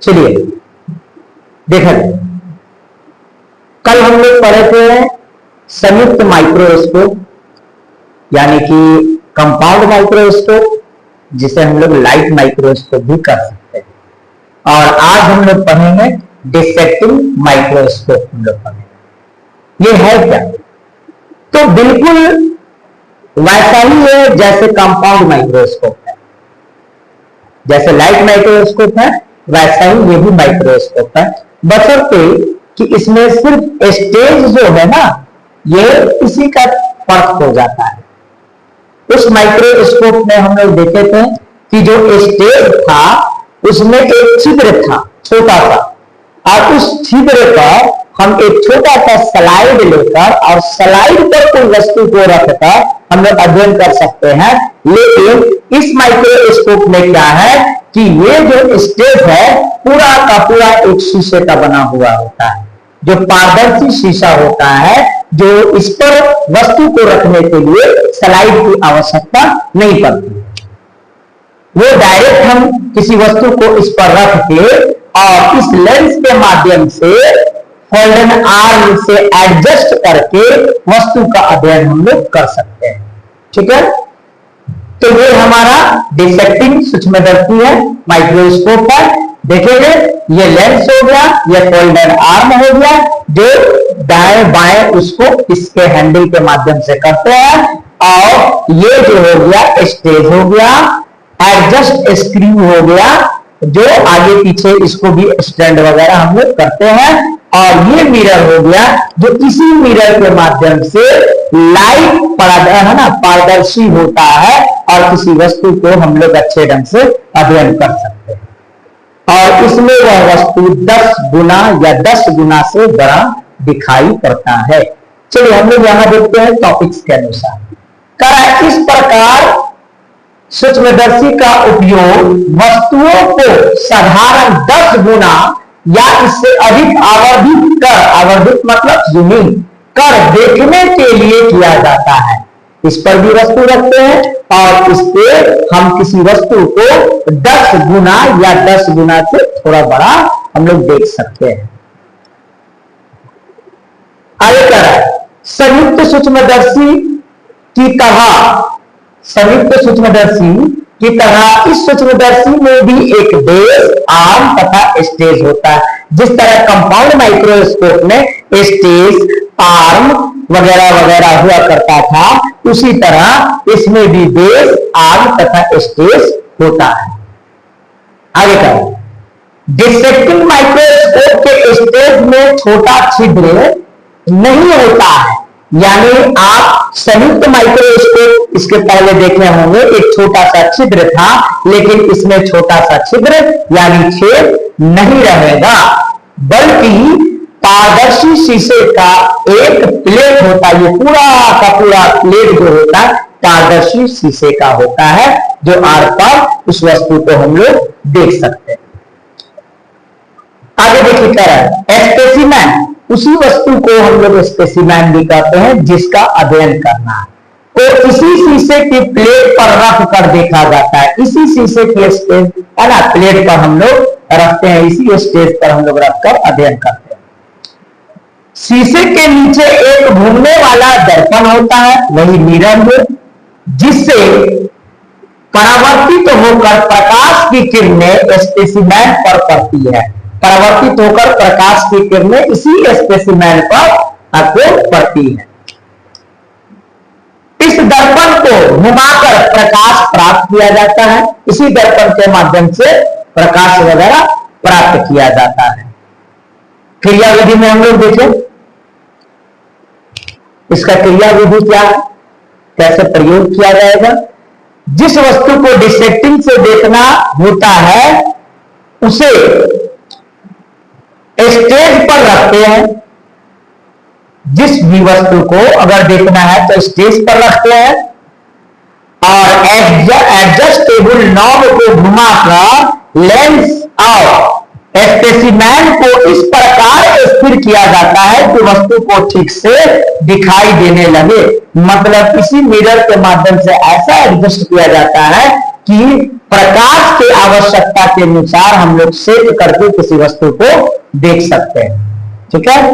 चलिए देखा जाए, कल हम लोग पढ़े थे संयुक्त माइक्रोस्कोप यानी कि कंपाउंड माइक्रोस्कोप, जिसे हम लोग लाइट माइक्रोस्कोप भी कर सकते हैं। और आज हम लोग पढ़ेंगे डिसेक्टिंग माइक्रोस्कोप। हम लोग पढ़ेंगे ये है क्या, तो बिल्कुल वैसा ही है जैसे कंपाउंड माइक्रोस्कोप है, जैसे लाइट माइक्रोस्कोप है वैसा ही ये भी माइक्रोस्कोप है, बशर्ते कि इसमें सिर्फ स्टेज जो है ना, ये इसी का फर्क हो जाता है। उस माइक्रोस्कोप में हम लोग देखे थे कि जो स्टेज था उसमें एक छिद्र था छोटा सा, और उस छिद्र पर हम एक छोटा सा स्लाइड लेकर और स्लाइड पर कोई वस्तु को रखकर हम लोग अध्ययन कर सकते हैं। लेकिन इस माइक्रोस्कोप में क्या है कि ये जो स्टेज है पूरा का पूरा एक शीशे का बना हुआ होता है, जो पारदर्शी शीशा होता है, जो इस पर वस्तु को रखने के लिए स्लाइड की आवश्यकता नहीं पड़ती। वो डायरेक्ट हम किसी वस्तु को इस पर रख के और इस लेंस के माध्यम से फोल्डन आर्म से एडजस्ट करके वस्तु का अध्ययन हम लोग कर सकते हैं। ठीक है, तो ये हमारा डिसेक्टिंग सूक्ष्मदर्शी है माइक्रोस्कोप पर। देखेंगे ये लेंस हो गया, ये फोल्डन आर्म हो गया, जो दाएं बाएं उसको इसके हैंडल के माध्यम से करते हैं, और ये जो हो गया स्टेज हो गया, एडजस्ट स्क्रू हो गया, जो आगे पीछे इसको भी स्टैंड वगैरह हम लोग करते हैं, और ये मिरर हो गया जो इसी मिरर के माध्यम से लाइट है ना पारदर्शी होता है और किसी वस्तु को हम लोग अच्छे ढंग से अध्ययन कर सकते हैं। और इसमें वह वस्तु 10 गुना या 10 गुना से बड़ा दिखाई पड़ता है। चलिए हम लोग यहां देखते हैं टॉपिक्स के अनुसार। करा इस प्रकार सूक्ष्मदर्शी का उपयोग वस्तुओं को साधारण 10 गुना या इससे अधिक आवर्धित कर, आवर्धित मतलब जूमिंग कर देखने के लिए किया जाता है। इस पर भी वस्तु रखते हैं और इस पे हम किसी वस्तु को 10 गुना या 10 गुना से थोड़ा बड़ा हम लोग देख सकते हैं। आगे कह रहा है संयुक्त सूक्ष्मदर्शी की तरह, संयुक्त सूक्ष्मदर्शी की तरह इस सूक्ष्मदर्शी में भी एक बेस, आर्म तथा स्टेज होता है। जिस तरह कंपाउंड माइक्रोस्कोप में स्टेज, आर्म वगैरह वगैरह हुआ करता था, उसी तरह इसमें भी बेस, आर्म तथा स्टेज होता है। आगे का डिसेक्टिंग माइक्रोस्कोप के स्टेज में छोटा छिद्र नहीं होता है, यानी आप संयुक्त माइक्रोस्कोप इसके पहले देखे होंगे, एक छोटा सा छिद्र था, लेकिन इसमें छोटा सा छिद्र यानी छेद नहीं रहेगा, बल्कि पारदर्शी शीशे का एक प्लेट होता है। ये पूरा का पूरा प्लेट जो होता है पारदर्शी शीशे का होता है, जो आर पार उस वस्तु को हम लोग देख सकते हैं। आगे देखिए कह रहा है स्पेसिमेन, उसी वस्तु को हम लोग स्पेसिमेन भी कहते हैं जिसका अध्ययन करना है, तो इसी शीशे की प्लेट पर रख कर देखा जाता है। इसी शीशे के स्टेज है ना, प्लेट पर हम लोग रखते हैं, इसी स्टेज पर हम लोग रखकर अध्ययन करते हैं। शीशे के नीचे एक घूमने वाला दर्पण होता है, वही मिरर है, जिससे परावर्तित होकर प्रकाश की किरणें स्पेसिमेन पर पड़ती है। परावर्तित होकर प्रकाश की किरणें इसी स्पेसिमेन पर आपको पड़ती है। इस दर्पण को घुमाकर प्रकाश प्राप्त किया जाता है, इसी दर्पण के माध्यम से प्रकाश वगैरह प्राप्त किया जाता है। क्रिया विधि में हम लोग देखें इसका क्रिया विधि क्या है, कैसे प्रयोग किया जाएगा। जिस वस्तु को डिसेक्टिंग से देखना होता है उसे स्टेज पर रखते हैं। जिस भी वस्तु को अगर देखना है तो स्टेज पर रखते हैं और एडजस्टेबल नॉब को घुमाकर लेंस और स्पेसिमेन को इस प्रकार स्थिर किया जाता है कि वस्तु को ठीक से दिखाई देने लगे। मतलब इसी मिरर के माध्यम से ऐसा एडजस्ट किया जाता है कि प्रकाश की आवश्यकता के अनुसार हम लोग सेट करके किसी वस्तु को देख सकते हैं। ठीक है,